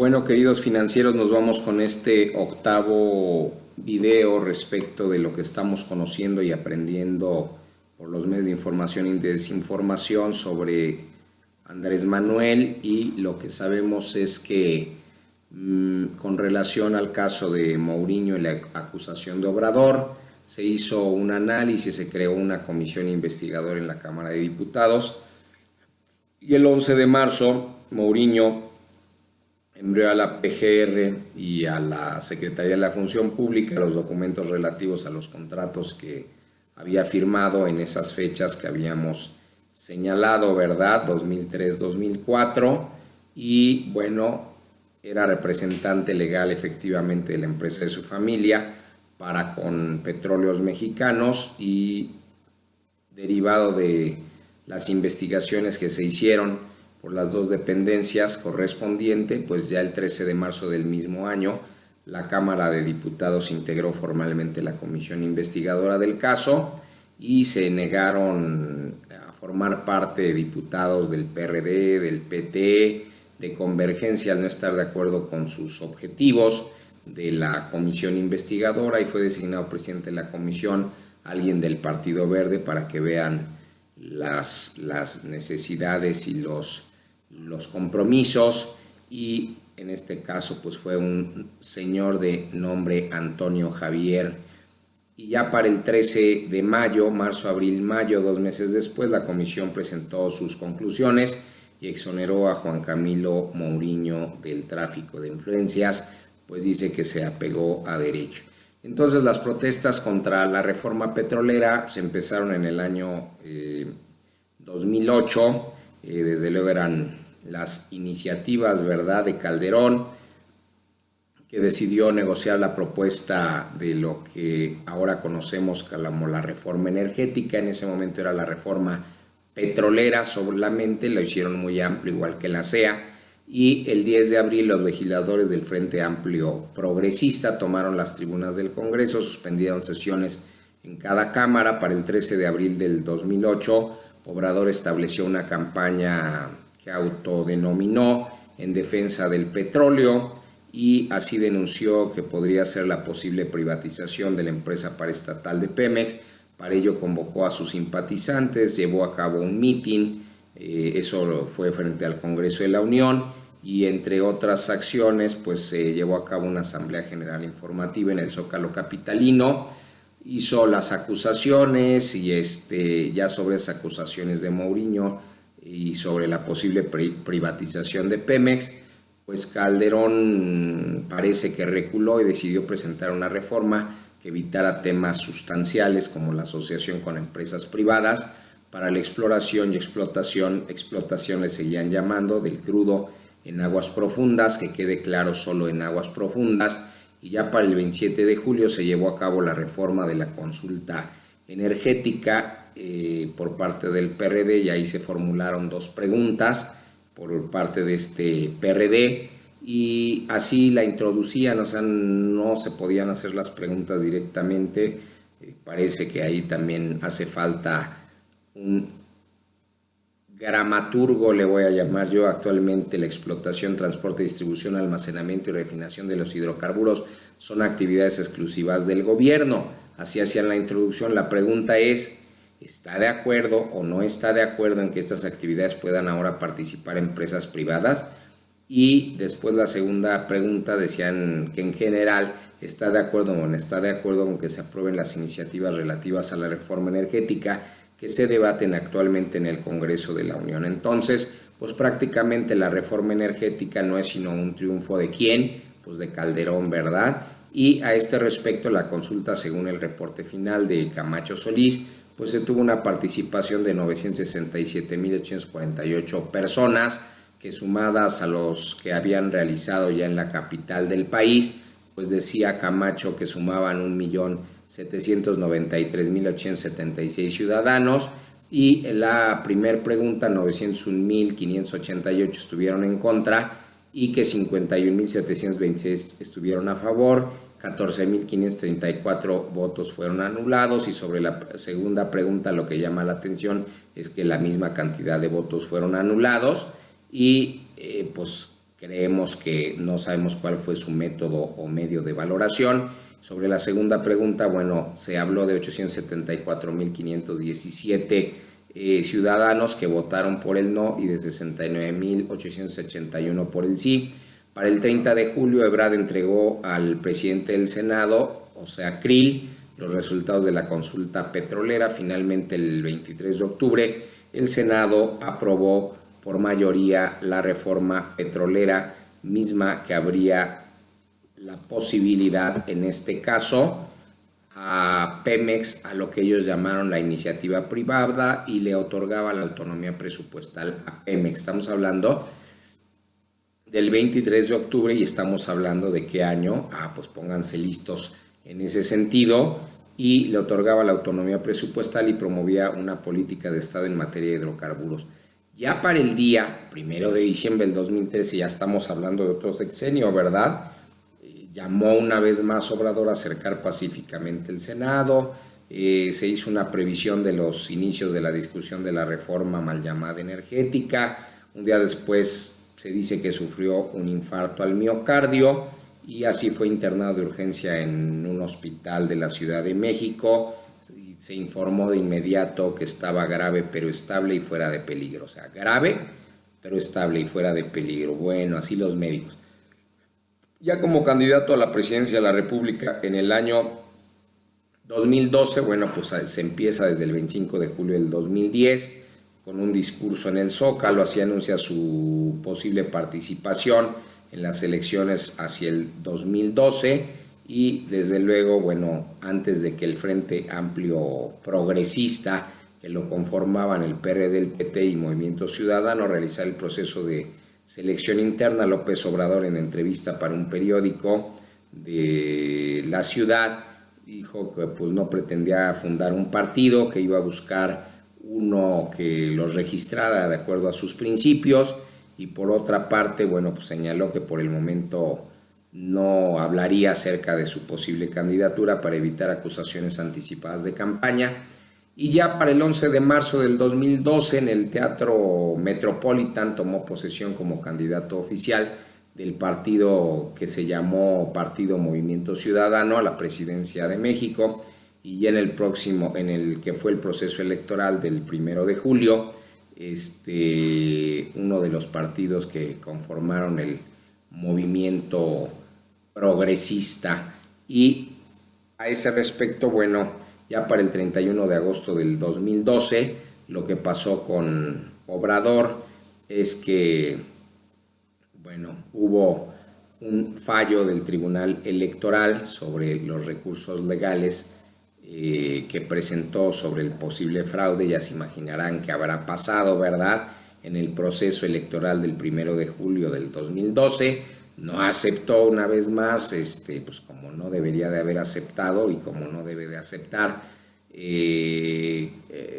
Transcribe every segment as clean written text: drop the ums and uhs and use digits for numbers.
Bueno, queridos financieros, nos vamos con este octavo video respecto de lo que estamos conociendo y aprendiendo por los medios de información y desinformación sobre Andrés Manuel, y lo que sabemos es que con relación al caso de Mourinho y la acusación de Obrador, se hizo un análisis, se creó una comisión investigadora en la Cámara de Diputados y el 11 de marzo Mourinho envió a la PGR y a la Secretaría de la Función Pública los documentos relativos a los contratos que había firmado en esas fechas que habíamos señalado, ¿verdad? 2003-2004, y bueno, era representante legal efectivamente de la empresa de su familia para con Petróleos Mexicanos, y derivado de las investigaciones que se hicieron por las dos dependencias correspondientes, pues ya el 13 de marzo del mismo año la Cámara de Diputados integró formalmente la comisión investigadora del caso y se negaron a formar parte de diputados del PRD, del PT, de Convergencia, al no estar de acuerdo con sus objetivos de la comisión investigadora, y fue designado presidente de la comisión alguien del Partido Verde para que vean las necesidades y los compromisos, y en este caso pues fue un señor de nombre Antonio Javier. Y ya para el 13 de mayo, marzo, abril, mayo, 2 meses después, la comisión presentó sus conclusiones y exoneró a Juan Camilo Mourinho del tráfico de influencias, pues dice que se apegó a derecho. Entonces las protestas contra la reforma petrolera se empezaron en el año 2008, desde luego eran las iniciativas, ¿verdad?, de Calderón, que decidió negociar la propuesta de lo que ahora conocemos como la reforma energética. En ese momento era la reforma petrolera solamente, lo hicieron muy amplio, igual que la CEA, y el 10 de abril los legisladores del Frente Amplio Progresista tomaron las tribunas del Congreso, suspendieron sesiones en cada cámara. Para el 13 de abril del 2008, Obrador estableció una campaña que autodenominó en defensa del petróleo, y así denunció que podría ser la posible privatización de la empresa paraestatal de Pemex. Para ello convocó a sus simpatizantes, llevó a cabo un mitin, eso fue frente al Congreso de la Unión, y entre otras acciones pues se llevó a cabo una asamblea general informativa en el Zócalo capitalino. Hizo las acusaciones y ya sobre esas acusaciones de Mourinho y sobre la posible privatización de Pemex, pues Calderón parece que reculó y decidió presentar una reforma que evitara temas sustanciales como la asociación con empresas privadas para la exploración y explotación le seguían llamando, del crudo en aguas profundas, que quede claro, solo en aguas profundas. Y ya para el 27 de julio se llevó a cabo la reforma de la consulta energética por parte del PRD, y ahí se formularon 2 preguntas por parte de este PRD, y así la introducían, o sea, no se podían hacer las preguntas directamente. Parece que ahí también hace falta un gramaturgo, le voy a llamar yo. Actualmente la explotación, transporte, distribución, almacenamiento y refinación de los hidrocarburos son actividades exclusivas del gobierno. Así hacían la introducción. La pregunta es, ¿está de acuerdo o no está de acuerdo en que estas actividades puedan ahora participar empresas privadas? Y después la segunda pregunta decían que en general está de acuerdo o no está de acuerdo con que se aprueben las iniciativas relativas a la reforma energética que se debaten actualmente en el Congreso de la Unión. Entonces, pues prácticamente la reforma energética no es sino un triunfo ¿de quién? Pues de Calderón, ¿verdad? Y a este respecto, la consulta, según el reporte final de Camacho Solís, pues se tuvo una participación de 967.848 personas, que sumadas a los que habían realizado ya en la capital del país, pues decía Camacho que sumaban 1.793.876 ciudadanos, y en la primera pregunta 901.588 estuvieron en contra y que 51.726 estuvieron a favor, 14.534 votos fueron anulados, y sobre la segunda pregunta lo que llama la atención es que la misma cantidad de votos fueron anulados, y pues creemos que no sabemos cuál fue su método o medio de valoración. Sobre la segunda pregunta, bueno, se habló de 874.517 ciudadanos que votaron por el no y de 69.881 por el sí. Para el 30 de julio, Ebrard entregó al presidente del Senado, o sea, Krill, los resultados de la consulta petrolera. Finalmente, el 23 de octubre, el Senado aprobó por mayoría la reforma petrolera, misma que habría la posibilidad, en este caso, a Pemex, a lo que ellos llamaron la iniciativa privada, y le otorgaba la autonomía presupuestal a Pemex. Estamos hablando del 23 de octubre y estamos hablando de qué año. Pues pónganse listos en ese sentido. Y le otorgaba la autonomía presupuestal y promovía una política de Estado en materia de hidrocarburos. Ya para el día 1 de diciembre del 2013, ya estamos hablando de otro sexenio, ¿verdad? Llamó una vez más Obrador a acercar pacíficamente el Senado. Se hizo una previsión de los inicios de la discusión de la reforma mal llamada energética. Un día después se dice que sufrió un infarto al miocardio y así fue internado de urgencia en un hospital de la Ciudad de México. Se informó de inmediato que estaba grave pero estable y fuera de peligro. O sea, grave pero estable y fuera de peligro. Bueno, así los médicos. Ya como candidato a la presidencia de la República en el año 2012, bueno, pues se empieza desde el 25 de julio del 2010 con un discurso en el Zócalo. Así anuncia su posible participación en las elecciones hacia el 2012 y desde luego, bueno, antes de que el Frente Amplio Progresista, que lo conformaban el PRD, el PT y Movimiento Ciudadano, realizara el proceso de selección interna, López Obrador, en entrevista para un periódico de la ciudad, dijo que pues no pretendía fundar un partido, que iba a buscar uno que los registrara de acuerdo a sus principios, y por otra parte, bueno, pues señaló que por el momento no hablaría acerca de su posible candidatura para evitar acusaciones anticipadas de campaña. Y ya para el 11 de marzo del 2012, en el Teatro Metropolitan, tomó posesión como candidato oficial del partido que se llamó Partido Movimiento Ciudadano a la presidencia de México. Y ya en el que fue el proceso electoral del 1 de julio, uno de los partidos que conformaron el movimiento progresista. Y a ese respecto, bueno, ya para el 31 de agosto del 2012, lo que pasó con Obrador es que, bueno, hubo un fallo del Tribunal Electoral sobre los recursos legales que presentó sobre el posible fraude. Ya se imaginarán qué habrá pasado, ¿verdad?, en el proceso electoral del 1 de julio del 2012. No aceptó una vez más, pues como no debería de haber aceptado y como no debe de aceptar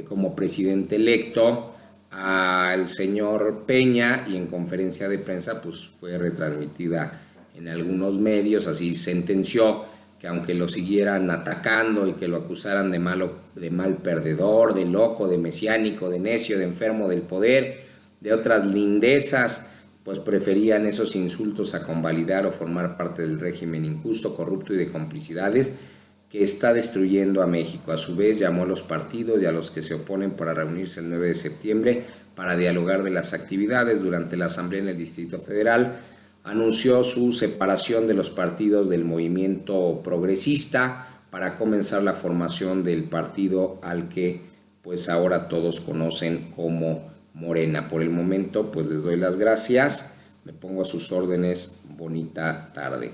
como presidente electo al señor Peña, y en conferencia de prensa pues fue retransmitida en algunos medios. Así sentenció que aunque lo siguieran atacando y que lo acusaran de mal perdedor, de loco, de mesiánico, de necio, de enfermo del poder, de otras lindezas, pues preferían esos insultos a convalidar o formar parte del régimen injusto, corrupto y de complicidades que está destruyendo a México. A su vez, llamó a los partidos y a los que se oponen para reunirse el 9 de septiembre para dialogar de las actividades. Durante la asamblea en el Distrito Federal, anunció su separación de los partidos del movimiento progresista para comenzar la formación del partido al que pues ahora todos conocen como Morena. Por el momento pues les doy las gracias, me pongo a sus órdenes. Bonita tarde.